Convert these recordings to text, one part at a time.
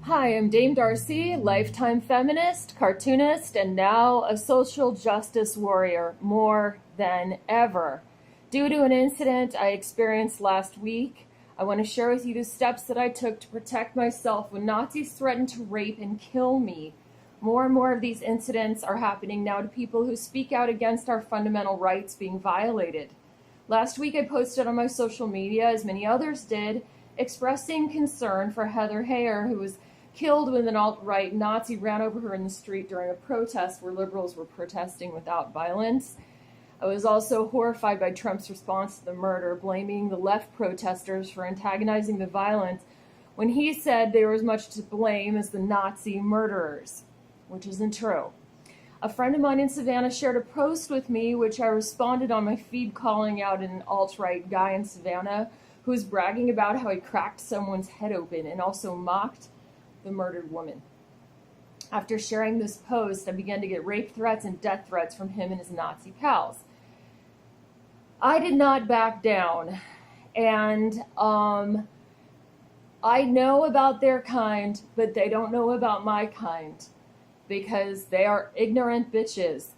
Hi, I'm Dame Darcy, lifetime feminist, cartoonist, and now a social justice warrior more than ever. Due to an incident I experienced last week, I want to share with you the steps that I took to protect myself when Nazis threatened to rape and kill me. More and more of these incidents are happening now to people who speak out against our fundamental rights being violated. Last week I posted on my social media, as many others did, expressing concern for Heather Heyer, who was killed when an alt-right Nazi ran over her in the street during a protest where liberals were protesting without violence. I was also horrified by Trump's response to the murder, blaming the left protesters for antagonizing the violence when he said they were as much to blame as the Nazi murderers, which isn't true. A friend of mine in Savannah shared a post with me, which I responded on my feed calling out an alt-right guy in Savannah who was bragging about how he cracked someone's head open and also mocked the murdered woman. After sharing this post, I began to get rape threats and death threats from him and his Nazi pals. I did not back down, and I know about their kind, but they don't know about my kind, because they are ignorant bitches.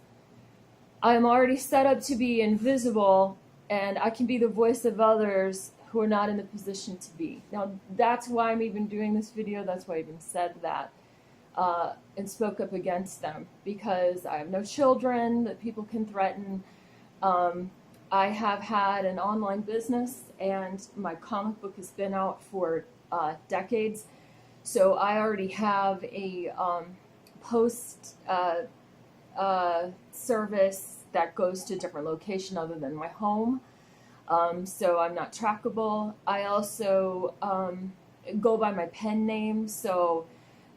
I am already set up to be invisible, and I can be the voice of others who are not in the position to be. Now, that's why I'm even doing this video. That's why I even said that and spoke up against them, because I have no children that people can threaten. I have had an online business, and my comic book has been out for decades. So I already have a post service that goes to a different location other than my home. So I'm not trackable. I also go by my pen name, so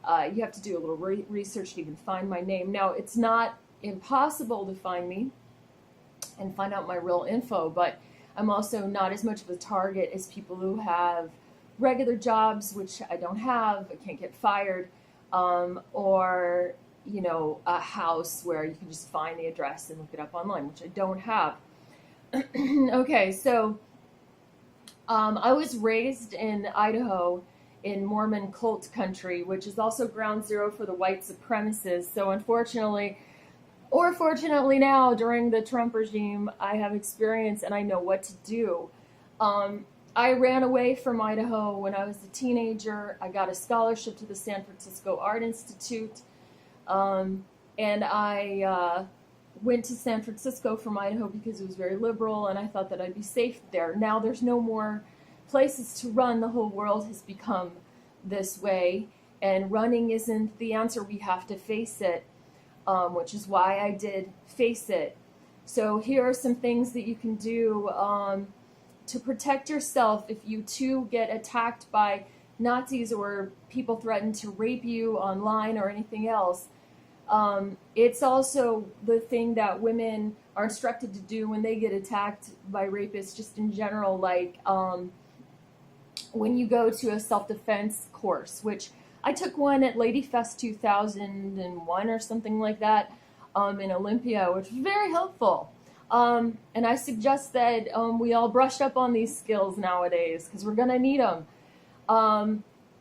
you have to do a little research to even find my name. Now, it's not impossible to find me and find out my real info, but I'm also not as much of a target as people who have regular jobs, which I don't have. I can't get fired, or a house where you can just find the address and look it up online, which I don't have. Okay, so I was raised in Idaho in Mormon cult country, which is also ground zero for the white supremacists. So unfortunately, or fortunately now, during the Trump regime, I have experience and I know what to do. I ran away from Idaho when I was a teenager. I got a scholarship to the San Francisco Art Institute, and I went to San Francisco from Idaho because it was very liberal, and I thought that I'd be safe there. Now there's no more places to run. The whole world has become this way, and running isn't the answer. We have to face it, which is why I did face it. So here are some things that you can do to protect yourself if you too get attacked by Nazis or people threaten to rape you online or anything else. It's also the thing that women are instructed to do when they get attacked by rapists, just in general, like when you go to a self-defense course, which I took one at Lady Fest 2001 or something like that in Olympia, which was very helpful. And I suggest that we all brush up on these skills nowadays, because we're going to need them.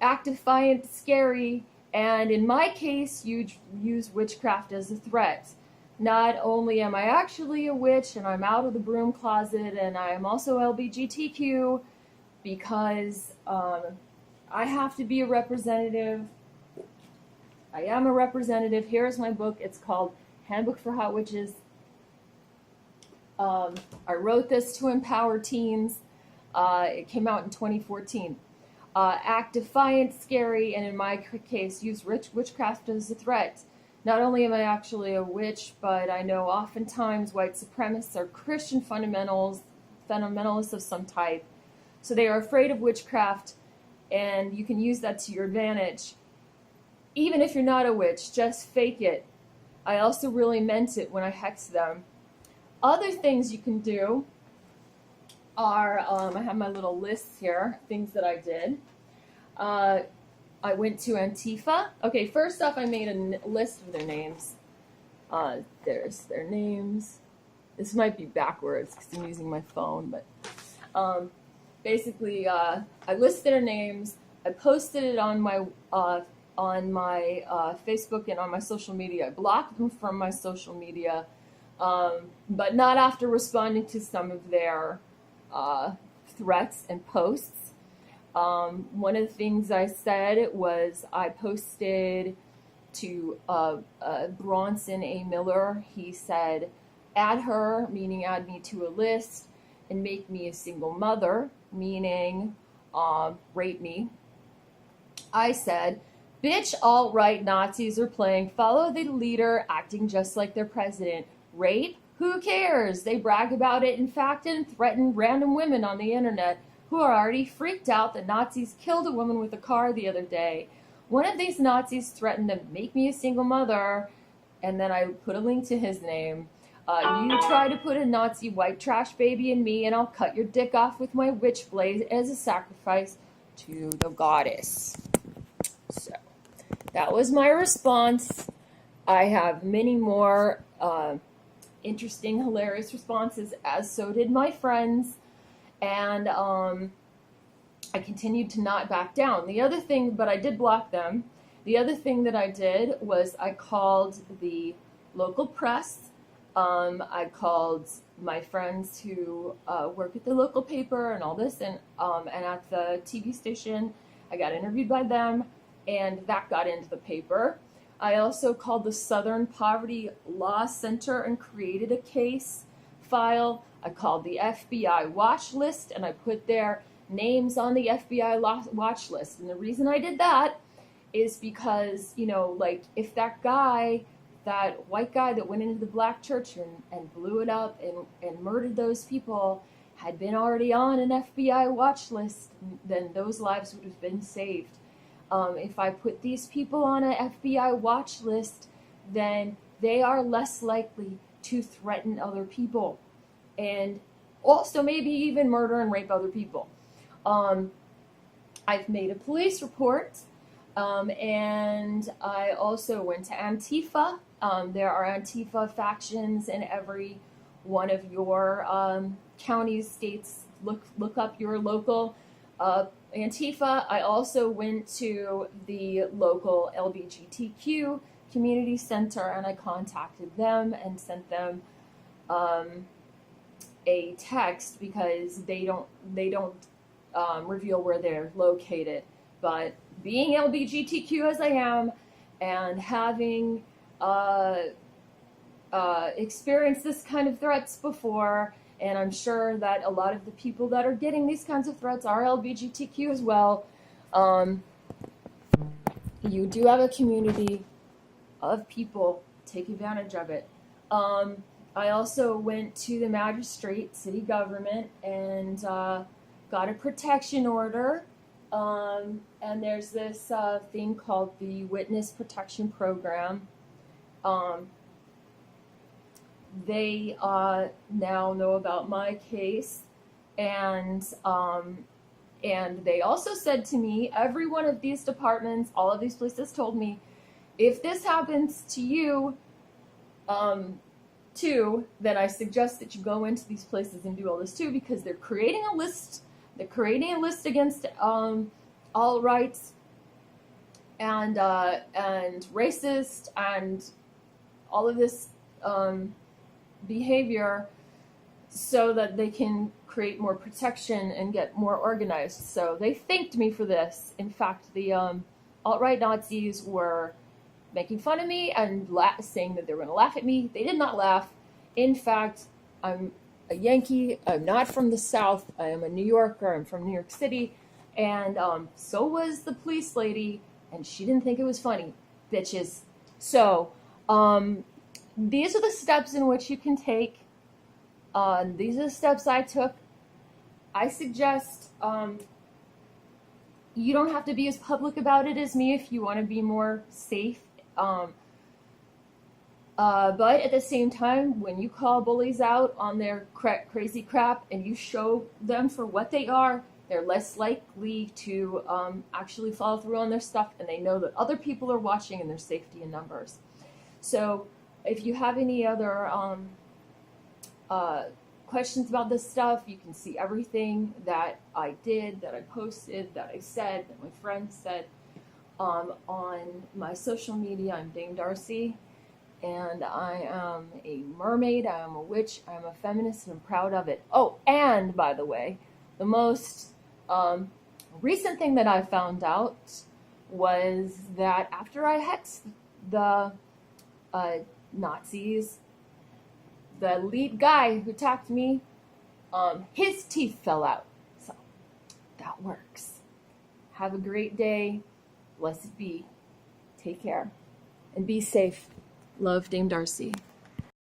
Act defiant, scary, and in my case, you use witchcraft as a threat. Not only am I actually a witch and I'm out of the broom closet, and I am also LGBTQ, because I have to be a representative. I am a representative. Here's my book. It's called Handbook for Hot Witches. I wrote this to empower teens. It came out in 2014. Act defiant, scary, and in my case, use witchcraft as a threat. Not only am I actually a witch, but I know oftentimes white supremacists are Christian fundamentalists of some type. So they are afraid of witchcraft, and you can use that to your advantage. Even if you're not a witch, just fake it. I also really meant it when I hexed them. Other things you can do are, I have my little lists here, things that I did. I went to Antifa. Okay, first off, I made a list of their names. There's their names. This might be backwards because I'm using my phone, but basically, I listed their names. I posted it on my on my Facebook and on my social media. I blocked them from my social media, but not after responding to some of their threats and posts. One of the things I said was I posted to Bronson A. Miller. He said, add her, meaning add me to a list, and make me a single mother, meaning rape me. I said, bitch, alt-right Nazis are playing follow the leader, acting just like their president. Rape? Who cares? They brag about it, in fact, and threaten random women on the internet who are already freaked out that Nazis killed a woman with a car the other day. One of these Nazis threatened to make me a single mother, and then I put a link to his name. You try to put a Nazi white trash baby in me, and I'll cut your dick off with my witch blade as a sacrifice to the goddess. So, that was my response. I have many more interesting, hilarious responses, as so did my friends, and I continued to not back down. The other thing, but I did block them. The other thing that I did was I called the local press. I called my friends who work at the local paper and all this, and at the TV station. I got interviewed by them, and that got into the paper. I also called the Southern Poverty Law Center and created a case file. I called the FBI watch list, and I put their names on the FBI watch list. And the reason I did that is because, you know, like, if that guy, that white guy that went into the black church and blew it up and murdered those people had been already on an FBI watch list, then those lives would have been saved. If I put these people on an FBI watch list, then they are less likely to threaten other people and also maybe even murder and rape other people. I've made a police report, and I also went to Antifa. There are Antifa factions in every one of your counties, states. Look up your local Antifa. I also went to the local LGBTQ community center, and I contacted them and sent them a text because they don't reveal where they're located. But being LGBTQ as I am, and having experienced this kind of threats before, and I'm sure that a lot of the people that are getting these kinds of threats are LGBTQ as well, you do have a community of people. Take advantage of it. I also went to the magistrate, city government, and got a protection order. And there's this thing called the Witness Protection Program. They now know about my case, and they also said to me, every one of these departments, all of these places told me, if this happens to you, too, then I suggest that you go into these places and do all this too, because they're creating a list. They're creating a list against all rights and racist and all of this behavior, so that they can create more protection and get more organized. So they thanked me for this. In fact, the alt-right Nazis were making fun of me and saying that they were going to laugh at me. They did not laugh. In fact, I'm a Yankee. I'm not from the South. I am a New Yorker. I'm from New York City. And so was the police lady, and she didn't think it was funny. Bitches. So, these are the steps in which you can take. These are the steps I took. I suggest you don't have to be as public about it as me if you want to be more safe. But at the same time, when you call bullies out on their crazy crap and you show them for what they are, they're less likely to actually follow through on their stuff, and they know that other people are watching and there's safety in numbers. So if you have any other questions about this stuff, you can see everything that I did, that I posted, that I said, that my friends said On my social media, I'm Dame Darcy, and I am a mermaid, I am a witch, I am a feminist, and I'm proud of it. Oh, and by the way, the most recent thing that I found out was that after I hexed the Nazis, the lead guy who attacked me, his teeth fell out. So that works. Have a great day. Blessed be. Take care. And be safe. Love, Dame Darcy.